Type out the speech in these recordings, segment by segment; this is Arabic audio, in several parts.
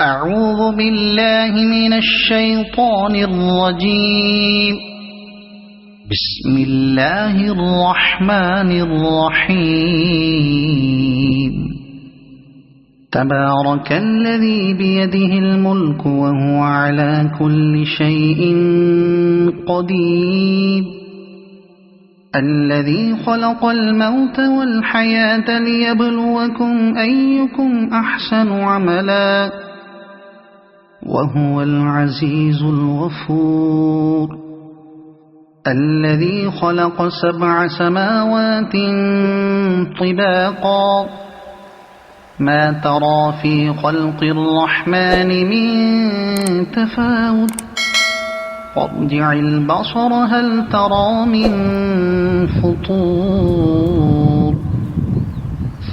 أعوذ بالله من الشيطان الرجيم. بسم الله الرحمن الرحيم. تبارك الذي بيده الملك وهو على كل شيء قدير. الذي خلق الموت والحياة ليبلوكم أيكم أحسن عملا وهو العزيز الغفور. الذي خلق 7 سماوات طباقا ما ترى في خلق الرحمن من تفاوت وارجع البصر هل ترى من فطور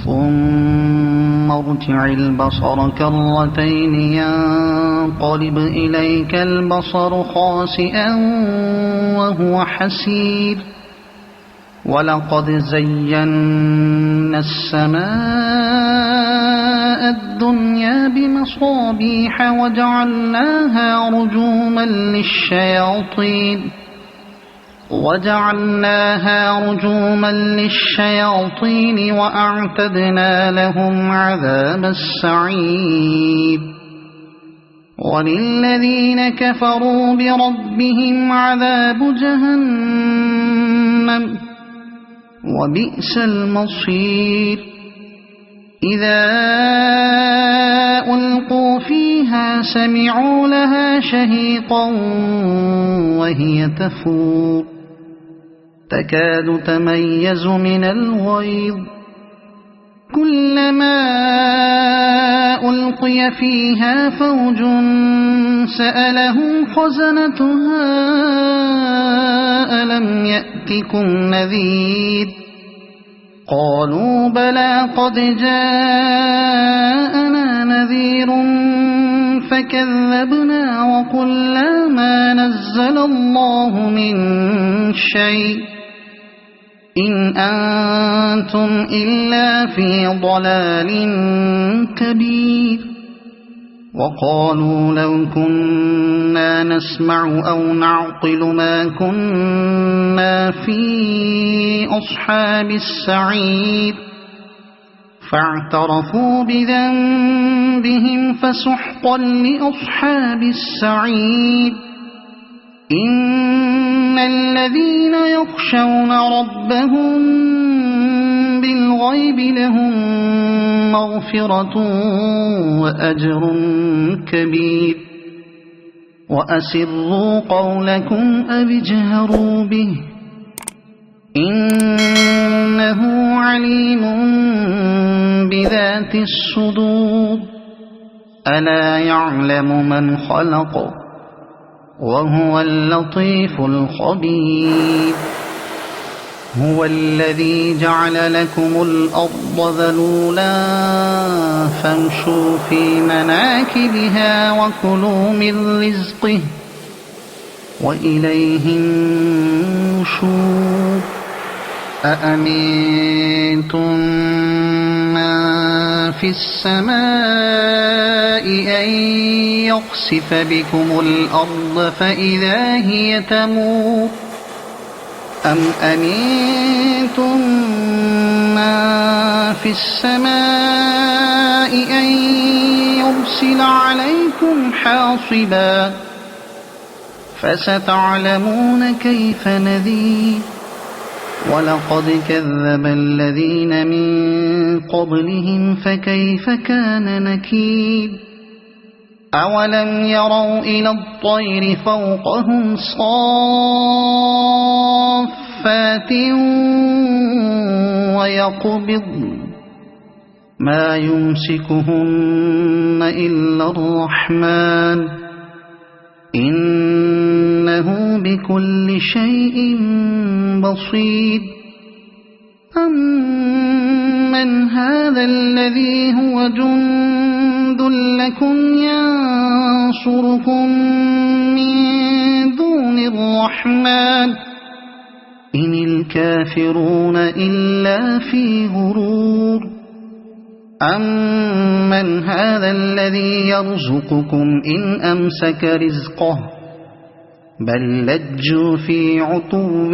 ثم ارجع البصر كرتين ينقلب إليك البصر خاسئا وهو حسير. ولقد زينا السماء الدنيا بمصابيح وجعلناها رجوما للشياطين وأعتدنا لهم عذاب السعير. وللذين كفروا بربهم عذاب جهنم وبئس المصير. إذا ألقوا فيها سمعوا لها شهيقا وهي تفور تكاد تميز من الغيظ. كلما ألقي فيها فوج سألهم خزنتها ألم يأتكم نذير قالوا بلى قد جاءنا نذير فكذبنا وقلنا ما نزل الله من شيء إن أنتم إلا في ضلال كبير. وقالوا لو كنا نسمع أو نعقل ما كنا في أصحاب السعير فاعترفوا بذنبهم فسحقا لأصحاب السعير. إن الذين يخشون ربهم بالغيب لهم مغفرة وأجر كبير. وأسروا قولكم أو اجهروا به إنه عليم بذات الصدور. ألا يعلم من خلق وهو اللطيف الخبير. هو الذي جعل لكم الأرض ذلولا فامشوا في مناكبها وكلوا من رزقه وإليه النشور. أأمنتم من في السماء أن يخسف بكم الأرض فإذا هي تمور أم أمنتم من في السماء أن يرسل عليكم حاصبا فستعلمون كيف نذير. ولقد كذب الذين من قبلهم فكيف كان نكير. أولم يروا إلى الطير فوقهم صافات ويقبضن ما يمسكهن إلا الرحمن إنه بكل شيء بصير. أمن هذا الذي هو جند لكم ينصركم من دون الرحمن إن الكافرون إلا في غرور. أَمَّنْ هَذَا الَّذِي يَرْزُقُكُمْ إِنْ أَمْسَكَ رِزْقَهُ بَل لَّجُّوا فِي عُتُوٍّ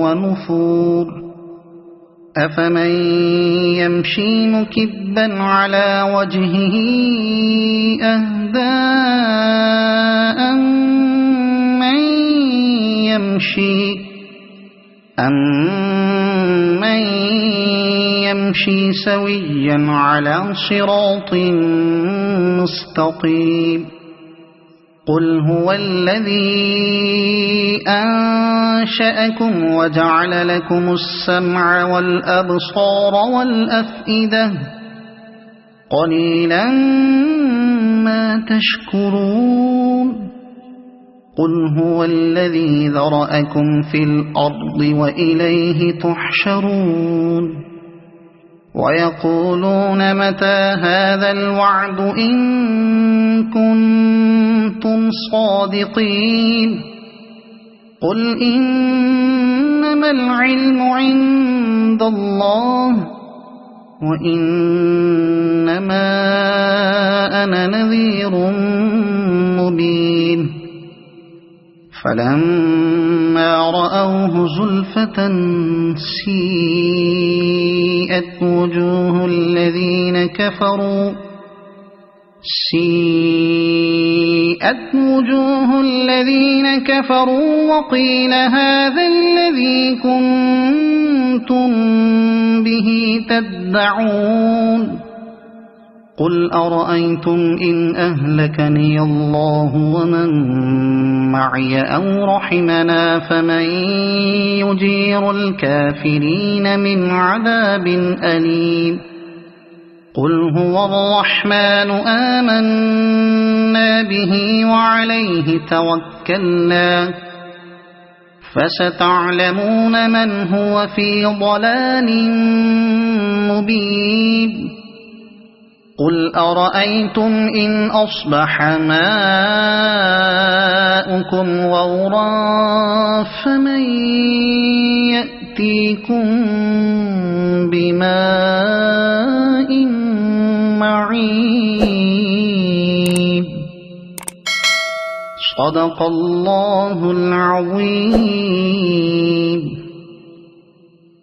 وَنُفُورٍ أَفَمَن يَمْشِي مُكِبًّا عَلَى وَجْهِهِ أَهْدَىٰ أَمَّن يَمْشِي سَوِيًّا عَلَىٰ صِرَاطٍ مُّسْتَقِيمٍ قُلْ هُوَ الَّذِي أَنشَأَكُمْ وَجَعَلَ لَكُمُ السَّمْعَ وَالْأَبْصَارَ وَالْأَفْئِدَةَ قَلِيلًا مَّا تَشْكُرُونَ قُلْ هُوَ الَّذِي ذَرَأَكُمْ فِي الْأَرْضِ وَإِلَيْهِ تُحْشَرُونَ وَيَقُولُونَ مَتَىٰ هَٰذَا الْوَعْدُ إِن كُنتُمْ صَادِقِينَ قُلْ إِنَّمَا الْعِلْمُ عِندَ اللَّهِ وَإِنَّمَا أَنَا نَذِيرٌ مُّبِينٌ فَلَمَّا رَأَوْهُ زُلْفَةً سِيئَتْ وُجُوهُ الَّذِينَ كَفَرُوا وَقِيلَ هَٰذَا الَّذِي كُنتُم بِهِ تَدَّعُونَ قُلْ أَرَأَيْتُمْ إِنْ أَهْلَكَنِيَ اللَّهُ وَمَن مَّعِيَ أَوْ رَحِمَنَا فَمَن يُجِيرُ الْكَافِرِينَ مِنْ عَذَابٍ أَلِيمٍ قُلْ هُوَ الرَّحْمَٰنُ آمَنَّا بِهِ وَعَلَيْهِ تَوَكَّلْنَا فَسَتَعْلَمُونَ مَنْ هُوَ فِي ضَلَالٍ مُّبِينٍ قُلْ أَرَأَيْتُمْ إِنْ أَصْبَحَ مَاؤُكُمْ غَوْرًا فَمَن يَأْتِيكُم بِمَاءٍ مَّعِينٍ صَدَقَ اللَّهُ الْعَظِيمُ.